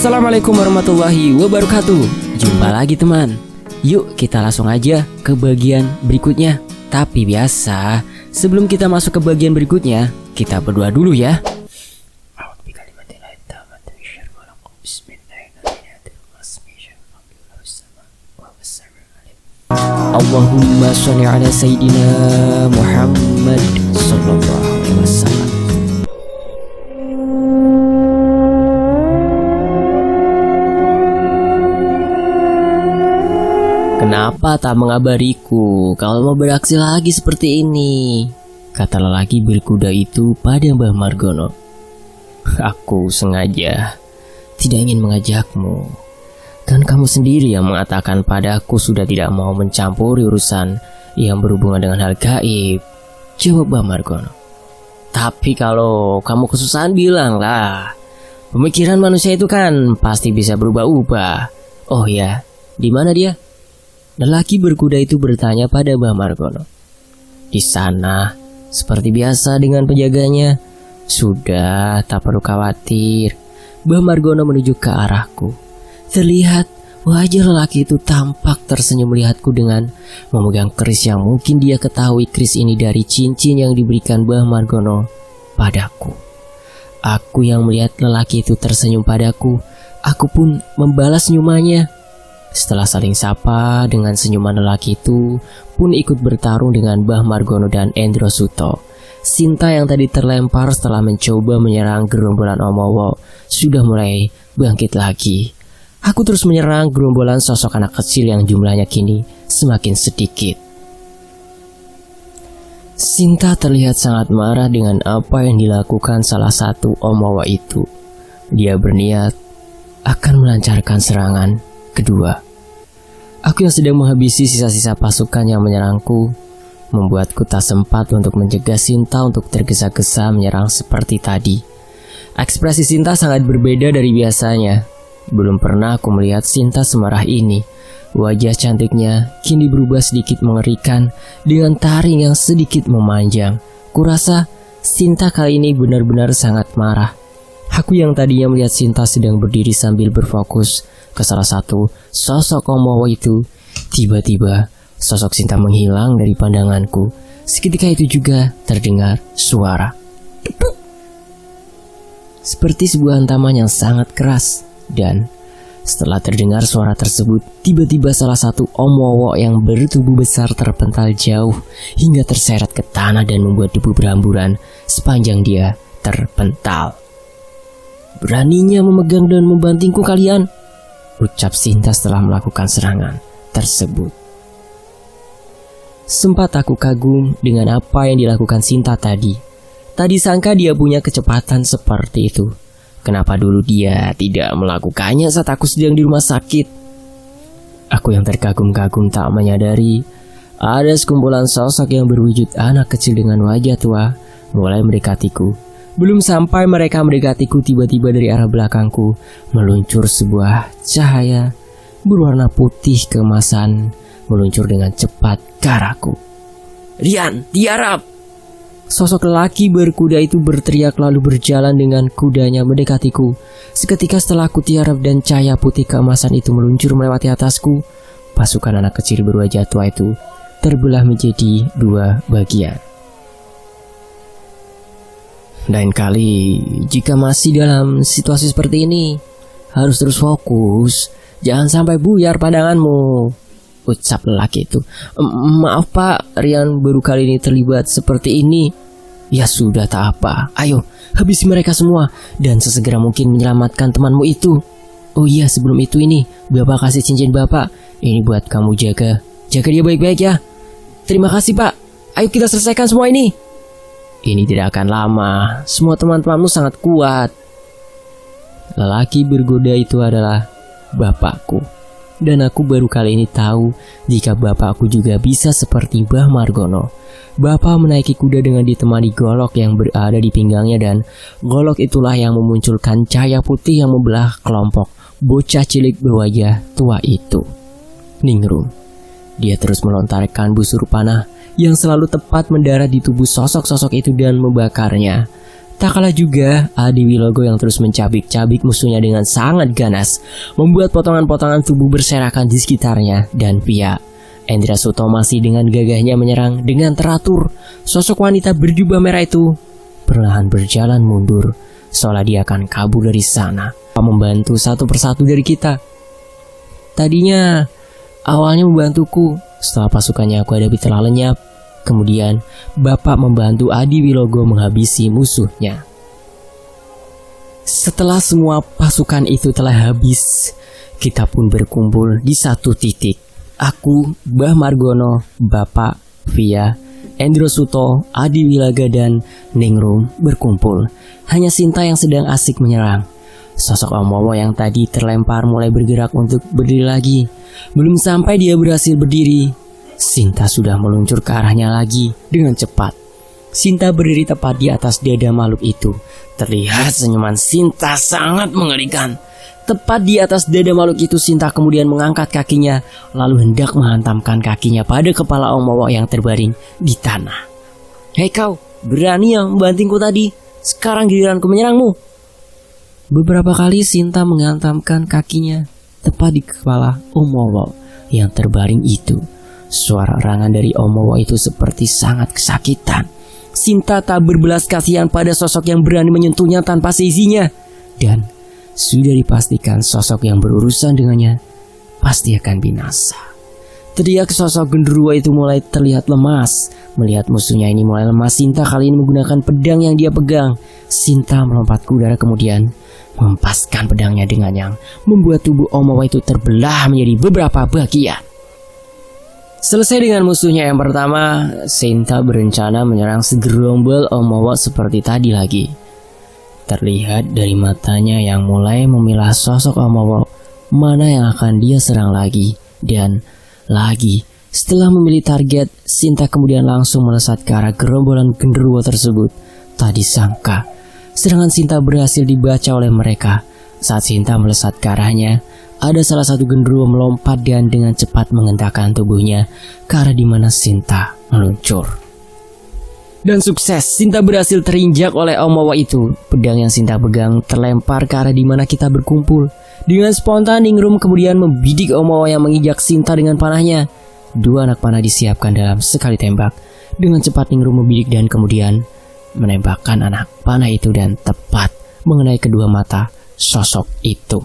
Assalamualaikum warahmatullahi wabarakatuh. Jumpa lagi teman. Yuk kita langsung aja ke bagian berikutnya. Tapi biasa, sebelum kita masuk ke bagian berikutnya, kita berdoa dulu ya. Allahumma sholli ala Sayyidina Muhammad sallallahu alaihi wasallam. Kenapa tak mengabariku kalau mau beraksi lagi seperti ini? Kata lelaki berkuda itu pada Mbah Margono. Aku sengaja tidak ingin mengajakmu. Kan kamu sendiri yang mengatakan padaku sudah tidak mau mencampuri urusan yang berhubungan dengan hal gaib. Jawab Mbah Margono. Tapi kalau kamu kesusahan bilanglah. Pemikiran manusia itu kan pasti bisa berubah-ubah. Oh ya, di mana dia? Lelaki berkuda itu bertanya pada Mbah Margono. Di sana, seperti biasa dengan penjaganya. Sudah, tak perlu khawatir. Mbah Margono menuju ke arahku. Terlihat wajah lelaki itu tampak tersenyum melihatku dengan memegang keris yang mungkin dia ketahui keris ini dari cincin yang diberikan Mbah Margono padaku. Aku yang melihat lelaki itu tersenyum padaku, aku pun membalas senyumannya. Setelah saling sapa dengan senyuman lelaki itu pun ikut bertarung dengan Mbah Margono dan Endro Suto. Sinta yang tadi terlempar setelah mencoba menyerang gerombolan Omowo sudah mulai bangkit lagi. Aku terus menyerang gerombolan sosok anak kecil yang jumlahnya kini semakin sedikit. Sinta terlihat sangat marah dengan apa yang dilakukan salah satu Omowo itu. Dia berniat akan melancarkan serangan kedua. Aku yang sedang menghabisi sisa-sisa pasukan yang menyerangku membuatku tak sempat untuk mencegah Sinta untuk tergesa-gesa menyerang seperti tadi. Ekspresi Sinta sangat berbeda dari biasanya. Belum pernah aku melihat Sinta semarah ini. Wajah cantiknya kini berubah sedikit mengerikan dengan taring yang sedikit memanjang. Kurasa Sinta kali ini benar-benar sangat marah. Aku yang tadinya melihat Sinta sedang berdiri sambil berfokus ke salah satu sosok Omowo itu, tiba-tiba sosok Sinta menghilang dari pandanganku. Seketika itu juga terdengar suara tepuk, seperti sebuah hantaman yang sangat keras. Dan setelah terdengar suara tersebut, tiba-tiba salah satu Omowo yang bertubuh besar terpental jauh hingga terseret ke tanah dan membuat debu berhamburan sepanjang dia terpental. Beraninya memegang dan membantingku kalian, ucap Sinta setelah melakukan serangan tersebut. Sempat aku kagum dengan apa yang dilakukan Sinta tadi. Tadi sangka dia punya kecepatan seperti itu. Kenapa dulu dia tidak melakukannya saat aku sedang di rumah sakit? Aku yang terkagum-kagum tak menyadari ada sekumpulan sosok yang berwujud anak kecil dengan wajah tua mulai mendekatiku. Belum sampai mereka mendekatiku, tiba-tiba dari arah belakangku meluncur sebuah cahaya berwarna putih keemasan, meluncur dengan cepat ke arahku. Rian, tiarap! Sosok lelaki berkuda itu berteriak lalu berjalan dengan kudanya mendekatiku. Seketika setelah aku tiarap dan cahaya putih keemasan itu meluncur melewati atasku, pasukan anak kecil berwajah tua itu terbelah menjadi dua bagian. Lain kali, jika masih dalam situasi seperti ini, harus terus fokus. Jangan sampai buyar pandanganmu, ucap lelaki itu. Maaf pak, Rian baru kali ini terlibat seperti ini. Ya sudah, tak apa. Ayo, habisi mereka semua dan sesegera mungkin menyelamatkan temanmu itu. Oh iya, sebelum itu ini, bapak kasih cincin bapak. Ini buat kamu jaga. Jaga dia baik-baik ya. Terima kasih pak. Ayo kita selesaikan semua ini. Ini tidak akan lama, semua teman-temanmu sangat kuat. Lelaki bergoda itu adalah bapakku. Dan aku baru kali ini tahu jika bapakku juga bisa seperti Mbah Margono. Bapak menaiki kuda dengan ditemani golok yang berada di pinggangnya, dan golok itulah yang memunculkan cahaya putih yang membelah kelompok bocah cilik berwajah tua itu. Ningrum. Dia terus melontarkan busur panah yang selalu tepat mendarat di tubuh sosok-sosok itu dan membakarnya. Tak kalah juga, Adiwilogo yang terus mencabik-cabik musuhnya dengan sangat ganas, membuat potongan-potongan tubuh berserakan di sekitarnya, dan Via Endrasuto masih dengan gagahnya menyerang dengan teratur. Sosok wanita berjubah merah itu perlahan berjalan mundur, seolah dia akan kabur dari sana, membantu satu persatu dari kita. Tadinya awalnya membantuku, setelah pasukannya aku hadapi telah lenyap. Kemudian Bapak membantu Adiwilogo menghabisi musuhnya. Setelah semua pasukan itu telah habis, kita pun berkumpul di satu titik. Aku, Mbah Margono, Bapak, Via, Endrasuto, Adiwilaga dan Ningrum berkumpul. Hanya Sinta yang sedang asik menyerang. Sosok Omowo yang tadi terlempar mulai bergerak untuk berdiri lagi. Belum sampai dia berhasil berdiri, Sinta sudah meluncur ke arahnya lagi dengan cepat. Sinta berdiri tepat di atas dada makhluk itu. Terlihat senyuman Sinta sangat mengerikan. Tepat di atas dada makhluk itu, Sinta kemudian mengangkat kakinya, lalu hendak menghantamkan kakinya pada kepala Omowo yang terbaring di tanah. "Hei kau, berani yang membantingku tadi, sekarang giliranku menyerangmu." Beberapa kali Sinta menghantamkan kakinya tepat di kepala Omowo yang terbaring itu. Suara erangan dari Omowo itu seperti sangat kesakitan. Sinta tak berbelas kasihan pada sosok yang berani menyentuhnya tanpa seizinnya. Dan sudah dipastikan sosok yang berurusan dengannya pasti akan binasa. Teriak sosok genderuwo itu mulai terlihat lemas. Melihat musuhnya ini mulai lemas, Sinta kali ini menggunakan pedang yang dia pegang. Sinta melompat ke udara kemudian menghempaskan pedangnya dengan yang membuat tubuh Omowo itu terbelah menjadi beberapa bagian. Selesai dengan musuhnya yang pertama, Sinta berencana menyerang segerombol Omowo seperti tadi lagi. Terlihat dari matanya yang mulai memilah sosok Omowo mana yang akan dia serang lagi dan lagi. Setelah memilih target, Sinta kemudian langsung melesat ke arah gerombolan genderuwo tersebut. Tak disangka, serangan Sinta berhasil dibaca oleh mereka. Saat Sinta melesat ke arahnya, ada salah satu genderuwo melompat dan dengan cepat mengentakkan tubuhnya ke arah di mana Sinta meluncur. Dan sukses, Sinta berhasil terinjak oleh Omowo itu. Pedang yang Sinta pegang terlempar ke arah di mana kita berkumpul. Dengan spontan, Ningrum kemudian membidik Omowo yang menginjak Sinta dengan panahnya. 2 anak panah disiapkan dalam sekali tembak. Dengan cepat Ningrum membidik dan kemudian menembakkan anak panah itu dan tepat mengenai kedua mata sosok itu.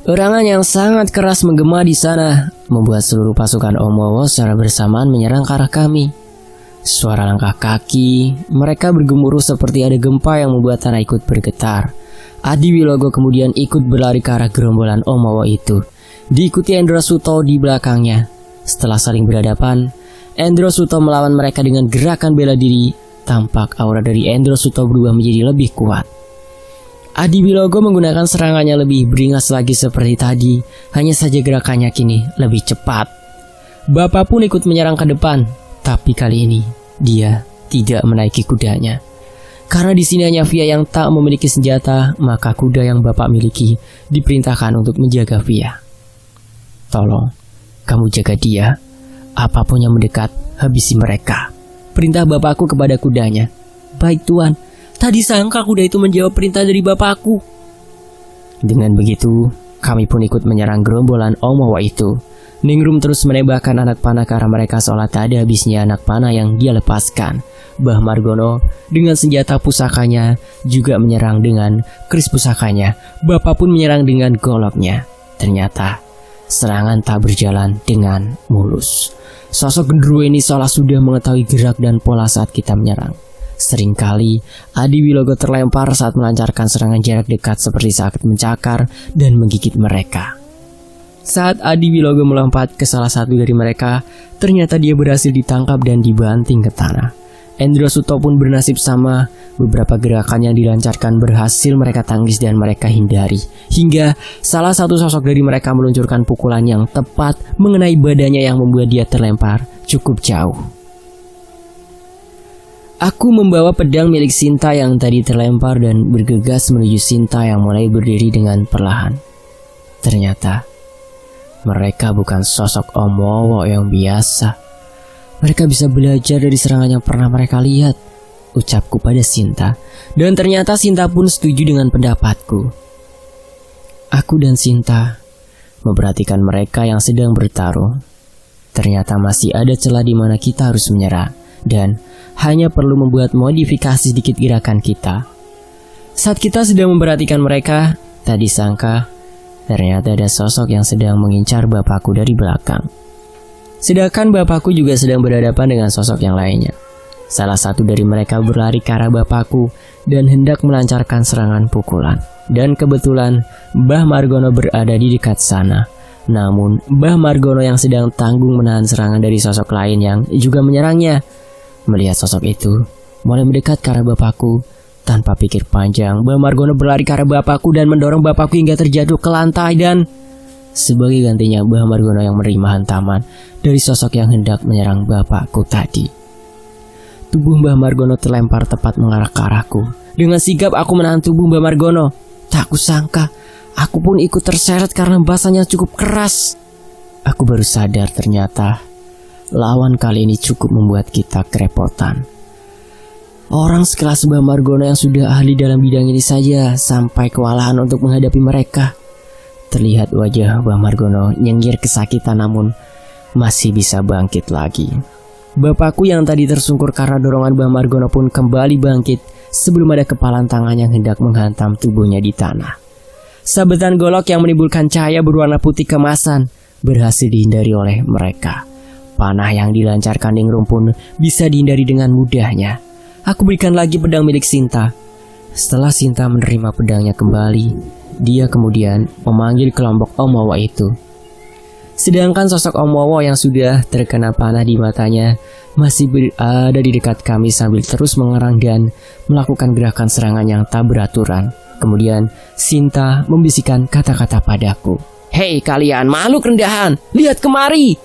Erangan yang sangat keras menggema di sana, membuat seluruh pasukan Omowo secara bersamaan menyerang ke arah kami. Suara langkah kaki, mereka bergemuruh seperti ada gempa yang membuat tanah ikut bergetar. Adiwilogo kemudian ikut berlari ke arah gerombolan Omowo itu, diikuti Endrasuto di belakangnya. Setelah saling berhadapan, Endrasuto melawan mereka dengan gerakan bela diri. Tampak aura dari Endrasuto berubah menjadi lebih kuat. Adiwilogo menggunakan serangannya lebih beringas lagi seperti tadi, hanya saja gerakannya kini lebih cepat. Bapak pun ikut menyerang ke depan, tapi kali ini dia tidak menaiki kudanya. Karena di sini hanya Via yang tak memiliki senjata, maka kuda yang Bapak miliki diperintahkan untuk menjaga Via. "Tolong, kamu jaga dia. Apapun yang mendekat, habisi mereka," perintah bapakku kepada kudanya. "Baik Tuan." Tadi sangka kuda itu menjawab perintah dari bapakku. Dengan begitu, kami pun ikut menyerang gerombolan Omowo itu. Ningrum terus menembakkan anak panah ke arah mereka seolah tak ada habisnya anak panah yang dia lepaskan. Mbah Margono dengan senjata pusakanya juga menyerang dengan keris pusakanya. Bapak pun menyerang dengan goloknya. Ternyata serangan tak berjalan dengan mulus. Sosok genderuwo ini seolah sudah mengetahui gerak dan pola saat kita menyerang. Seringkali Adiwilogo terlempar saat melancarkan serangan jarak dekat seperti saat mencakar dan menggigit mereka. Saat Adiwilogo melompat ke salah satu dari mereka, ternyata dia berhasil ditangkap dan dibanting ke tanah. Endrasuto pun bernasib sama. Beberapa gerakan yang dilancarkan berhasil mereka tangkis dan mereka hindari. Hingga salah satu sosok dari mereka meluncurkan pukulan yang tepat mengenai badannya yang membuat dia terlempar cukup jauh. Aku membawa pedang milik Sinta yang tadi terlempar dan bergegas menuju Sinta yang mulai berdiri dengan perlahan. Ternyata mereka bukan sosok Omowo yang biasa. Mereka bisa belajar dari serangan yang pernah mereka lihat, ucapku pada Sinta. Dan ternyata Sinta pun setuju dengan pendapatku. Aku dan Sinta memperhatikan mereka yang sedang bertarung. Ternyata masih ada celah di mana kita harus menyerah dan hanya perlu membuat modifikasi sedikit gerakan kita. Saat kita sedang memperhatikan mereka, tak disangka ternyata ada sosok yang sedang mengincar bapakku dari belakang. Sedangkan bapakku juga sedang berhadapan dengan sosok yang lainnya. Salah satu dari mereka berlari ke arah bapakku dan hendak melancarkan serangan pukulan. Dan kebetulan Mbah Margono berada di dekat sana. Namun Mbah Margono yang sedang tanggung menahan serangan dari sosok lain yang juga menyerangnya. Melihat sosok itu mulai mendekat ke arah bapakku, tanpa pikir panjang Mbah Margono berlari ke arah bapakku dan mendorong bapakku hingga terjatuh ke lantai. Dan sebagai gantinya Mbah Margono yang menerima hantaman dari sosok yang hendak menyerang bapakku tadi. Tubuh Mbah Margono terlempar tepat mengarah ke arahku. Dengan sigap aku menahan tubuh Mbah Margono. Tak kusangka aku pun ikut terseret karena basahnya cukup keras. Aku baru sadar ternyata lawan kali ini cukup membuat kita kerepotan. Orang sekelas Mbah Margono yang sudah ahli dalam bidang ini saja sampai kewalahan untuk menghadapi mereka. Terlihat wajah Mbah Margono nyengir kesakitan namun masih bisa bangkit lagi. Bapakku yang tadi tersungkur karena dorongan Mbah Margono pun kembali bangkit sebelum ada kepalan tangan yang hendak menghantam tubuhnya di tanah. Sabetan golok yang menimbulkan cahaya berwarna putih kemasan berhasil dihindari oleh mereka. Panah yang dilancarkan Ningrum pun bisa dihindari dengan mudahnya. Aku berikan lagi pedang milik Sinta. Setelah Sinta menerima pedangnya kembali, dia kemudian memanggil kelompok Om Wowo itu. Sedangkan sosok Om Wowo yang sudah terkena panah di matanya masih berada di dekat kami sambil terus mengerang dan melakukan gerakan serangan yang tak beraturan. Kemudian Sinta membisikkan kata-kata padaku. "Hei kalian makhluk rendahan, lihat kemari!"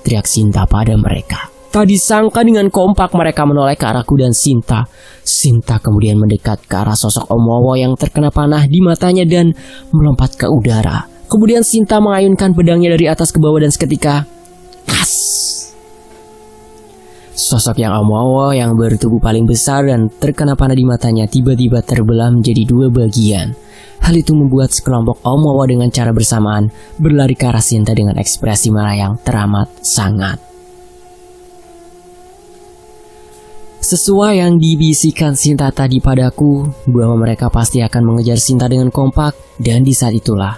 teriak Sinta pada mereka. Tak disangka dengan kompak mereka menoleh ke arahku dan Sinta. Sinta kemudian mendekat ke arah sosok Om Wowo yang terkena panah di matanya dan melompat ke udara. Kemudian Sinta mengayunkan pedangnya dari atas ke bawah dan seketika kas! Sosok yang Om Wowo yang bertubuh paling besar dan terkena panah di matanya tiba-tiba terbelah menjadi dua bagian. Hal itu membuat sekelompok Om Wowo dengan cara bersamaan berlari ke arah Sinta dengan ekspresi marah yang teramat sangat. Sesuai yang dibisikkan Sinta tadi padaku, bahwa mereka pasti akan mengejar Sinta dengan kompak, dan di saat itulah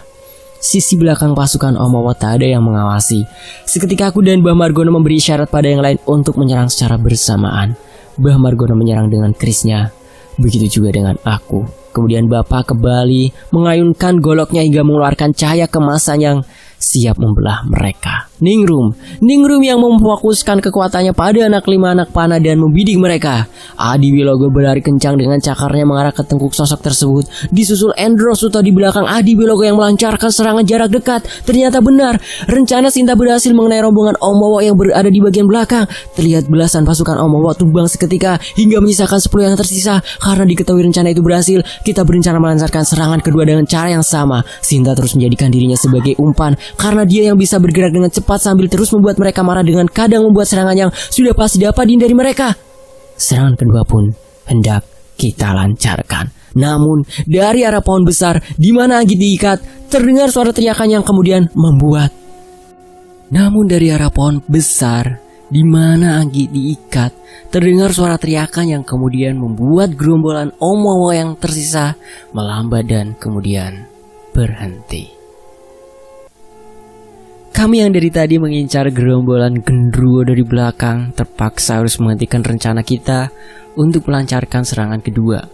sisi belakang pasukan Om Wowo tak ada yang mengawasi. Seketika aku dan Mbah Margono memberi isyarat pada yang lain untuk menyerang secara bersamaan. Mbah Margono menyerang dengan kerisnya, begitu juga dengan aku. Kemudian Bapak kembali mengayunkan goloknya hingga mengeluarkan cahaya kemasan yang siap membelah mereka. Ningrum yang memfokuskan kekuatannya pada anak 5 anak panah dan membidik mereka. Adiwilogo berlari kencang dengan cakarnya mengarah ke tengkuk sosok tersebut. Disusul Endrosuto di belakang Adiwilogo yang melancarkan serangan jarak dekat. Ternyata benar, rencana Sinta berhasil mengenai rombongan Om Wowo yang berada di bagian belakang. Terlihat belasan pasukan Om Wowo tumbang seketika hingga menyisakan 10 yang tersisa. Karena diketahui rencana itu berhasil, kita berencana melancarkan serangan kedua dengan cara yang sama. Sinta terus menjadikan dirinya sebagai umpan karena dia yang bisa bergerak dengan cepat sambil terus membuat mereka marah dengan kadang membuat serangan yang sudah pasti dapat dihindari mereka. Serangan kedua pun hendak kita lancarkan. Namun dari arah pohon besar di mana Anggit diikat terdengar suara teriakan yang kemudian membuat. Namun dari arah pohon besar di mana Anggit diikat terdengar suara teriakan yang kemudian membuat gerombolan Om Wowo yang tersisa melambat dan kemudian berhenti. Kami yang dari tadi mengincar gerombolan genderuwo dari belakang terpaksa harus menghentikan rencana kita untuk melancarkan serangan kedua.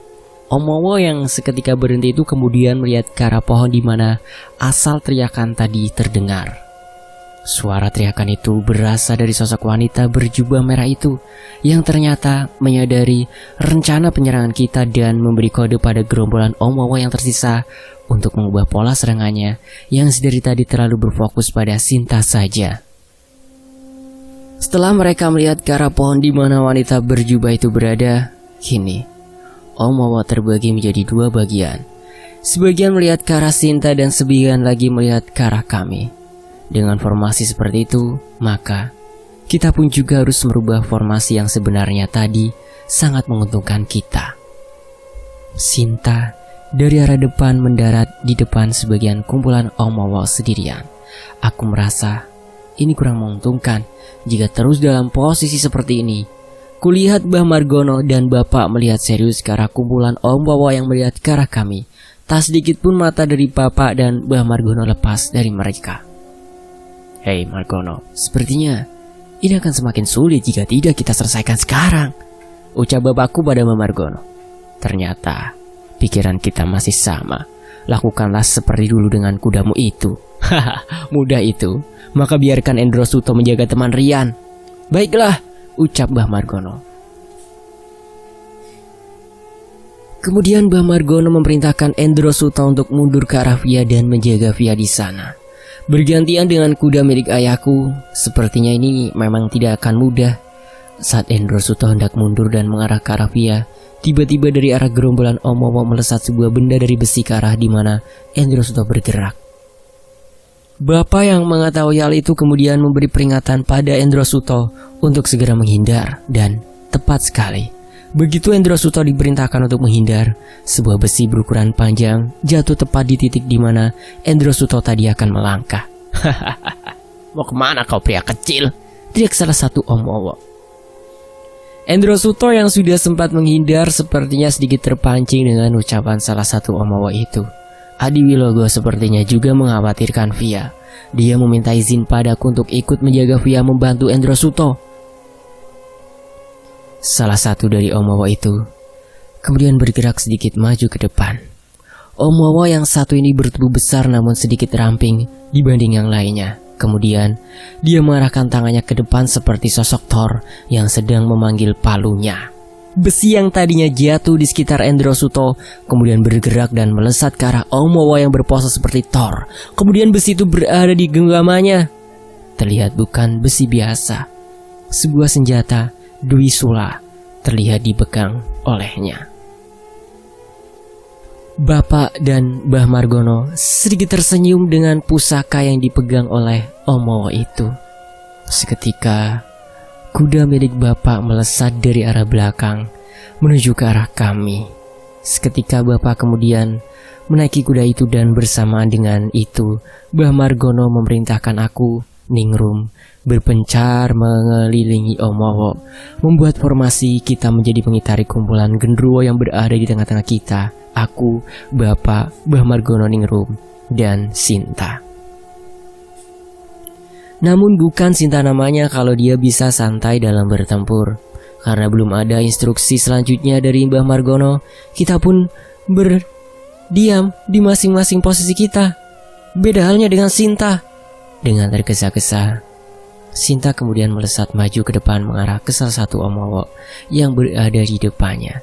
Om Wowo yang seketika berhenti itu kemudian melihat ke arah pohon di mana asal teriakan tadi terdengar. Suara teriakan itu berasal dari sosok wanita berjubah merah itu yang ternyata menyadari rencana penyerangan kita dan memberi kode pada gerombolan Om Wowo yang tersisa untuk mengubah pola serangannya yang sedari tadi terlalu berfokus pada Sinta saja. Setelah mereka melihat ke arah pohon di mana wanita berjubah itu berada, kini Om Wowo terbagi menjadi dua bagian. Sebagian melihat ke arah Sinta dan sebagian lagi melihat ke arah kami. Dengan formasi seperti itu, maka kita pun juga harus merubah formasi yang sebenarnya tadi sangat menguntungkan kita. Sinta dari arah depan mendarat di depan sebagian kumpulan Omowo sendirian. Aku merasa ini kurang menguntungkan jika terus dalam posisi seperti ini. Kulihat Mbah Margono dan Bapak melihat serius ke arah kumpulan Omowo yang melihat ke arah kami. Tak sedikit pun mata dari Bapak dan Mbah Margono lepas dari mereka. Hei Margono, sepertinya ini akan semakin sulit jika tidak kita selesaikan sekarang, ucap bapakku pada Mbah Margono. Ternyata pikiran kita masih sama. Lakukanlah seperti dulu dengan kudamu itu. Haha, mudah itu. Maka biarkan Endro Suto menjaga teman Rian. Baiklah, ucap Mbah Margono. Kemudian Mbah Margono memerintahkan Endro Suto untuk mundur ke arah Via dan menjaga Via di sana. Bergantian dengan kuda milik ayahku. Sepertinya ini memang tidak akan mudah. Saat Endro Suto hendak mundur dan mengarah ke arah Via, tiba-tiba dari arah gerombolan Omowo melesat sebuah benda dari besi ke arah di mana Endro Suto bergerak. Bapak yang mengetahui hal itu kemudian memberi peringatan pada Endro Suto untuk segera menghindar, dan tepat sekali. Begitu Endro Suto diperintahkan untuk menghindar, sebuah besi berukuran panjang jatuh tepat di titik di mana Endro Suto tadi akan melangkah. Hahaha, mau kemana kau pria kecil? Teriak salah satu Omowo. Endro Suto yang sudah sempat menghindar sepertinya sedikit terpancing dengan ucapan salah satu Omowo itu. Adi Wilogo sepertinya juga mengkhawatirkan Via. Dia meminta izin padaku untuk ikut menjaga Via membantu Endro Suto. Salah satu dari Omowo itu kemudian bergerak sedikit maju ke depan. Omowo yang satu ini bertubuh besar namun sedikit ramping dibanding yang lainnya. Kemudian dia mengarahkan tangannya ke depan seperti sosok Thor yang sedang memanggil palunya. Besi yang tadinya jatuh di sekitar Endro Suto kemudian bergerak dan melesat ke arah Omowo yang berpose seperti Thor. Kemudian besi itu berada di genggamannya. Terlihat bukan besi biasa. Sebuah senjata Dwi Sula terlihat dipegang olehnya. Bapak dan Mbah Margono sedikit tersenyum dengan pusaka yang dipegang oleh Omowo itu. Seketika kuda milik Bapak melesat dari arah belakang menuju ke arah kami. Seketika Bapak kemudian menaiki kuda itu dan bersamaan dengan itu Mbah Margono memerintahkan aku, Ningrum, berpencar mengelilingi Omowo, membuat formasi kita menjadi mengitari kumpulan genderuwo yang berada di tengah-tengah kita. Aku, Bapak, Mbah Margono, Ningrum, dan Sinta. Namun bukan Sinta namanya kalau dia bisa santai dalam bertempur. Karena belum ada instruksi selanjutnya dari Mbah Margono, kita pun berdiam di masing-masing posisi kita. Beda halnya dengan Sinta. Dengan tergesa-gesa, Sinta kemudian melesat maju ke depan mengarah ke salah satu Omowo yang berada di depannya.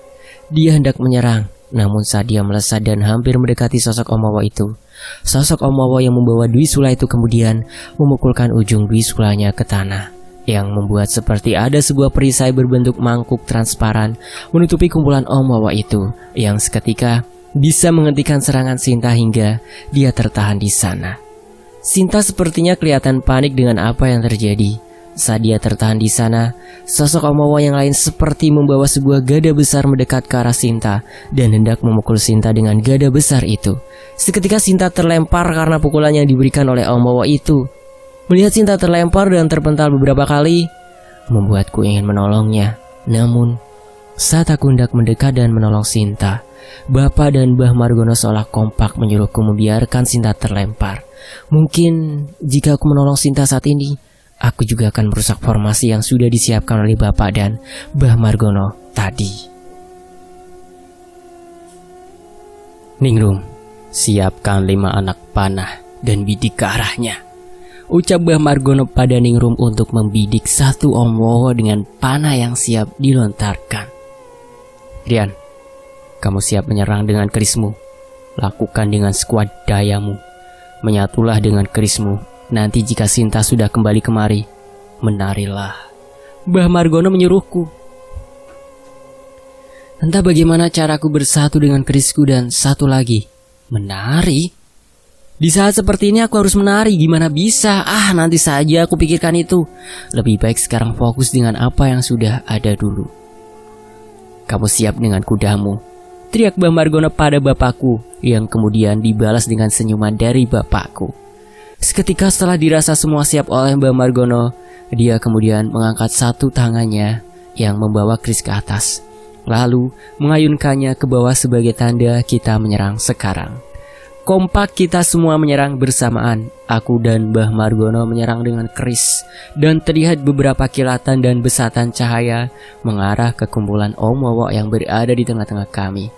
Dia hendak menyerang, namun saat dia melesat dan hampir mendekati sosok Omowo itu, sosok Omowo yang membawa Dwi Sula itu kemudian memukulkan ujung Dwi Sulanya ke tanah, yang membuat seperti ada sebuah perisai berbentuk mangkuk transparan menutupi kumpulan Omowo itu, yang seketika bisa menghentikan serangan Sinta hingga dia tertahan di sana. Sinta sepertinya kelihatan panik dengan apa yang terjadi. Saat dia tertahan di sana, sosok Omowo yang lain seperti membawa sebuah gada besar mendekat ke arah Sinta dan hendak memukul Sinta dengan gada besar itu. Seketika Sinta terlempar karena pukulan yang diberikan oleh Omowo itu. Melihat Sinta terlempar dan terpental beberapa kali, membuatku ingin menolongnya. Namun, saat aku hendak mendekat dan menolong Sinta, Bapak dan Mbah Margono seolah kompak menyuruhku membiarkan Sinta terlempar. Mungkin jika aku menolong Sinta saat ini, aku juga akan merusak formasi yang sudah disiapkan oleh Bapak dan Mbah Margono tadi. Ningrum, siapkan 5 anak panah dan bidik ke arahnya, ucap Mbah Margono pada Ningrum untuk membidik satu Omowo dengan panah yang siap dilontarkan. Rian, kamu siap menyerang dengan kerismu. Lakukan dengan sekuat dayamu. Menyatulah dengan kerismu. Nanti jika Sinta sudah kembali kemari, menarilah, Mbah Margono menyuruhku. Entah bagaimana caraku bersatu dengan kerisku dan satu lagi, menari. Di saat seperti ini aku harus menari, gimana bisa? Nanti saja aku pikirkan itu. Lebih baik sekarang fokus dengan apa yang sudah ada dulu. Kamu siap dengan kudamu? Teriak Mbah Margono pada bapakku, yang kemudian dibalas dengan senyuman dari bapakku. Seketika setelah dirasa semua siap oleh Mbah Margono, dia kemudian mengangkat satu tangannya yang membawa keris ke atas, lalu mengayunkannya ke bawah sebagai tanda kita menyerang sekarang. Kompak kita semua menyerang bersamaan. Aku dan Mbah Margono menyerang dengan keris, dan terlihat beberapa kilatan dan besatan cahaya mengarah ke kumpulan Om Wowo yang berada di tengah-tengah kami.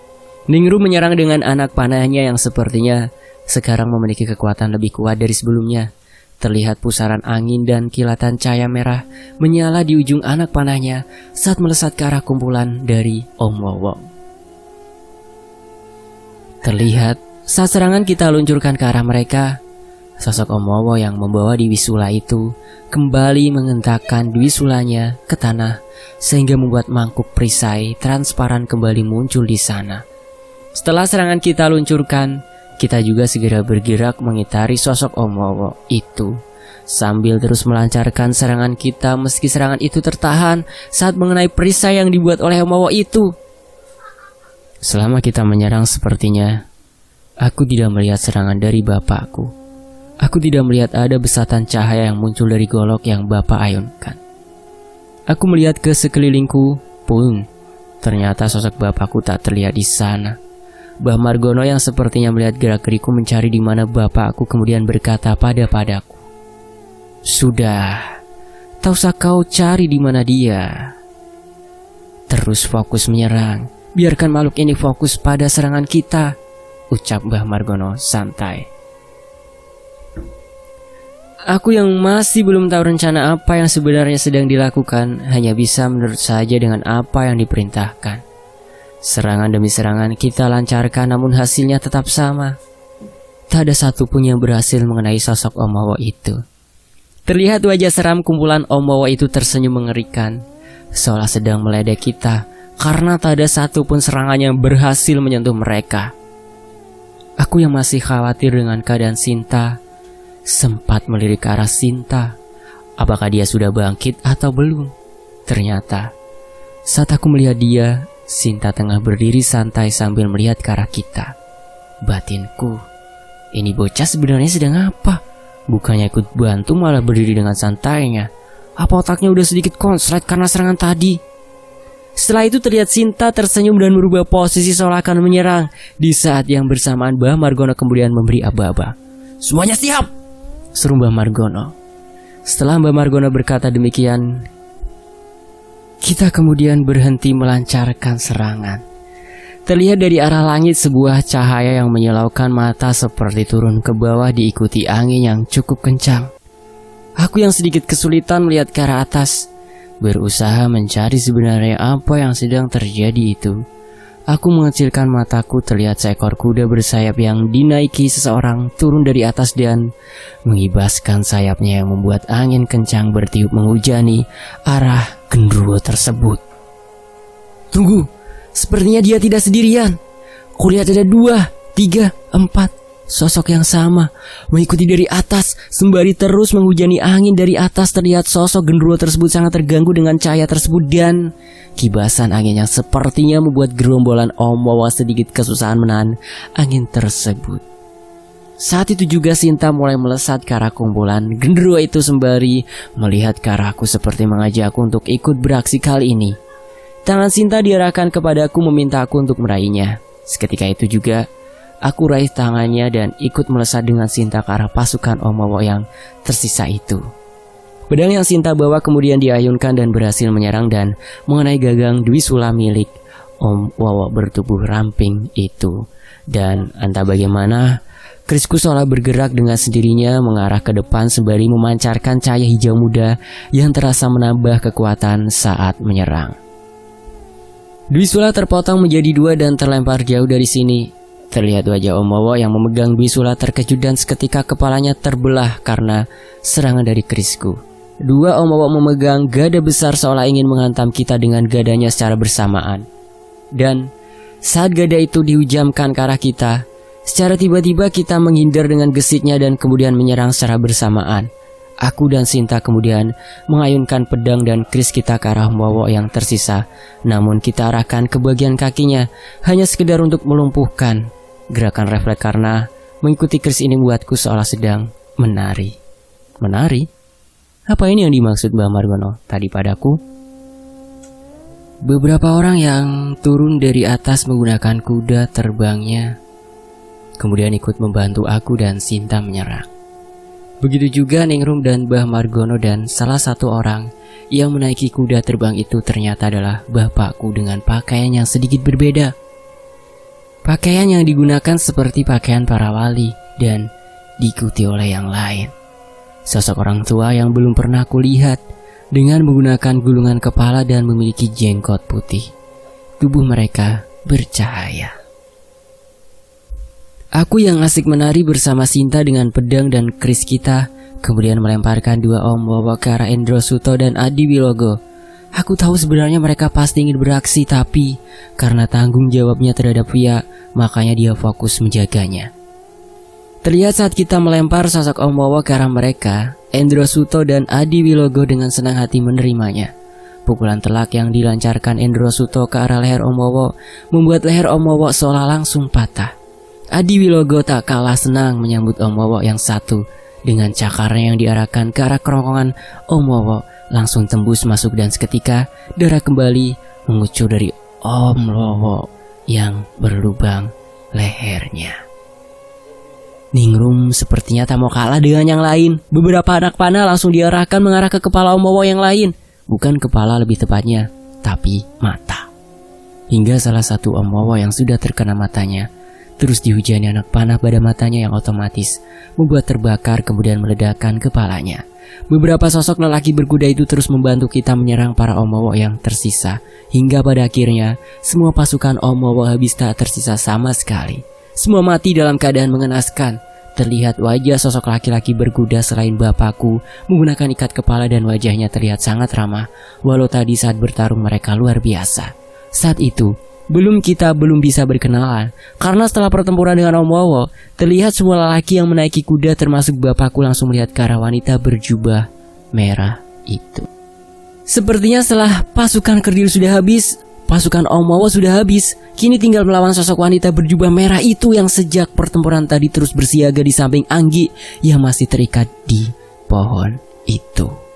Ningru menyerang dengan anak panahnya yang sepertinya sekarang memiliki kekuatan lebih kuat dari sebelumnya. Terlihat pusaran angin dan kilatan cahaya merah menyala di ujung anak panahnya saat melesat ke arah kumpulan dari Om Wowo. Terlihat saat serangan kita luncurkan ke arah mereka, sosok Om Wowo yang membawa Diwisula itu kembali mengentakkan Diwisulanya ke tanah sehingga membuat mangkuk perisai transparan kembali muncul di sana. Setelah serangan kita luncurkan, kita juga segera bergerak mengitari sosok Om Wowo itu sambil terus melancarkan serangan kita meski serangan itu tertahan saat mengenai perisai yang dibuat oleh Om Wowo itu. Selama kita menyerang sepertinya aku tidak melihat serangan dari bapakku. Aku tidak melihat ada besatan cahaya yang muncul dari golok yang bapak ayunkan. Aku melihat ke sekelilingku pun ternyata sosok bapakku tak terlihat di sana. Mbah Margono yang sepertinya melihat gerak-geriku mencari di mana bapakku kemudian berkata padaku, "Sudah, tak usah kau cari di mana dia. Terus fokus menyerang. Biarkan makhluk ini fokus pada serangan kita," ucap Mbah Margono santai. Aku yang masih belum tahu rencana apa yang sebenarnya sedang dilakukan hanya bisa menurut saja dengan apa yang diperintahkan. Serangan demi serangan kita lancarkan namun hasilnya tetap sama. Tak ada satupun yang berhasil mengenai sosok Om Wowo itu. Terlihat wajah seram kumpulan Om Wowo itu tersenyum mengerikan, seolah sedang meledek kita karena tak ada satupun serangan yang berhasil menyentuh mereka. Aku yang masih khawatir dengan keadaan Sinta sempat melirik ke arah Sinta. Apakah dia sudah bangkit atau belum? Ternyata saat aku melihat dia, Sinta tengah berdiri santai sambil melihat ke arah kita. Batinku, ini bocah sebenarnya sedang apa? Bukannya ikut bantu malah berdiri dengan santainya. Apa otaknya udah sedikit konslet karena serangan tadi? Setelah itu terlihat Sinta tersenyum dan merubah posisi seolah akan menyerang. Di saat yang bersamaan Mbah Margono kemudian memberi aba-aba. "Semuanya siap!" seru Mbah Margono. Setelah Mbah Margono berkata demikian, kita kemudian berhenti melancarkan serangan. Terlihat dari arah langit sebuah cahaya yang menyilaukan mata seperti turun ke bawah diikuti angin yang cukup kencang. Aku yang sedikit kesulitan melihat ke arah atas, berusaha mencari sebenarnya apa yang sedang terjadi itu. Aku mengecilkan mataku, terlihat seekor kuda bersayap yang dinaiki seseorang turun dari atas dan mengibaskan sayapnya yang membuat angin kencang bertiup menghujani arah genderuwo tersebut. "Tunggu, sepertinya dia tidak sendirian. Kulihat ada 2, 3, 4 sosok yang sama mengikuti dari atas sembari terus menghujani angin dari atas. Terlihat sosok genderuwo tersebut sangat terganggu dengan cahaya tersebut dan kibasan angin yang sepertinya membuat gerombolan Om Wowo sedikit kesusahan menahan angin tersebut. Saat itu juga Sinta mulai melesat ke arah kumpulan genderuwo itu sembari melihat ke arahku seperti mengajakku untuk ikut beraksi kali ini. Tangan Sinta diarahkan kepadaku meminta aku untuk meraihnya. Seketika itu juga aku raih tangannya dan ikut melesat dengan Sinta ke arah pasukan Om Wowo yang tersisa itu. Pedang yang Sinta bawa kemudian diayunkan dan berhasil menyerang dan mengenai gagang Diwisula milik Om Wowo bertubuh ramping itu. Dan entah bagaimana, kerisku seolah bergerak dengan sendirinya mengarah ke depan sembari memancarkan cahaya hijau muda yang terasa menambah kekuatan saat menyerang. Diwisula terpotong menjadi 2 dan terlempar jauh dari sini. Terlihat wajah Om Wowo yang memegang Diwisula terkejut dan seketika kepalanya terbelah karena serangan dari kerisku. 2 Om Wowo memegang gada besar seolah ingin menghantam kita dengan gadanya secara bersamaan. Dan saat gada itu dihujamkan ke arah kita, Secara tiba-tiba kita menghindar dengan gesitnya dan kemudian menyerang secara bersamaan. Aku dan Sinta kemudian mengayunkan pedang dan kris kita ke arah Om Wowo yang tersisa. Namun kita arahkan ke bagian kakinya hanya sekedar untuk melumpuhkan. Gerakan refleks karena mengikuti kris ini membuatku seolah sedang menari. Menari? Apa ini yang dimaksud Mbah Margono tadi padaku? Beberapa orang yang turun dari atas menggunakan kuda terbangnya kemudian ikut membantu aku dan Sinta menyerang. Begitu juga Ningrum dan Mbah Margono, dan salah satu orang yang menaiki kuda terbang itu ternyata adalah bapakku dengan pakaian yang sedikit berbeda. Pakaian yang digunakan seperti pakaian para wali dan diikuti oleh yang lain. Sosok orang tua yang belum pernah kulihat dengan menggunakan gulungan kepala dan memiliki jenggot putih. Tubuh mereka bercahaya. Aku yang asik menari bersama Sinta dengan pedang dan kris kita, kemudian melemparkan dua Om Wowo ke arah Endro Suto dan Adi Wilogo. Aku tahu sebenarnya mereka pasti ingin beraksi, tapi karena tanggung jawabnya terhadap Via, makanya dia fokus menjaganya. Terlihat saat kita melempar sosok Om Wowo ke arah mereka, Endro Suto dan Adi Wilogo dengan senang hati menerimanya. Pukulan telak yang dilancarkan Endro Suto ke arah leher Om Wowo membuat leher Om Wowo seolah langsung patah. Adi Wilogo tak kalah senang menyambut Om Wowo yang satu. Dengan cakarnya yang diarahkan ke arah kerongkongan Om Wowo langsung tembus masuk dan seketika darah kembali mengucur dari Om Wowo yang berlubang lehernya. Ningrum sepertinya tak mau kalah dengan yang lain. Beberapa anak panah langsung diarahkan mengarah ke kepala Om Wowo yang lain. Bukan kepala lebih tepatnya, tapi mata. Hingga salah satu Om Wowo yang sudah terkena matanya terus dihujani anak panah pada matanya yang otomatis membuat terbakar kemudian meledakkan kepalanya. Beberapa sosok lelaki berkuda itu terus membantu kita menyerang para Om Wowo yang tersisa. Hingga pada akhirnya semua pasukan Om Wowo habis tak tersisa sama sekali. Semua mati dalam keadaan mengenaskan. Terlihat wajah sosok laki-laki berkuda selain bapakku menggunakan ikat kepala dan wajahnya terlihat sangat ramah. Walau tadi saat bertarung mereka luar biasa. Saat itu kita belum bisa berkenalan, karena setelah pertempuran dengan Om Wowo, terlihat semua lelaki yang menaiki kuda termasuk bapakku langsung melihat ke arah wanita berjubah merah itu. Sepertinya setelah pasukan kerdil sudah habis, pasukan Om Wowo sudah habis, kini tinggal melawan sosok wanita berjubah merah itu yang sejak pertempuran tadi terus bersiaga di samping Anggi yang masih terikat di pohon itu.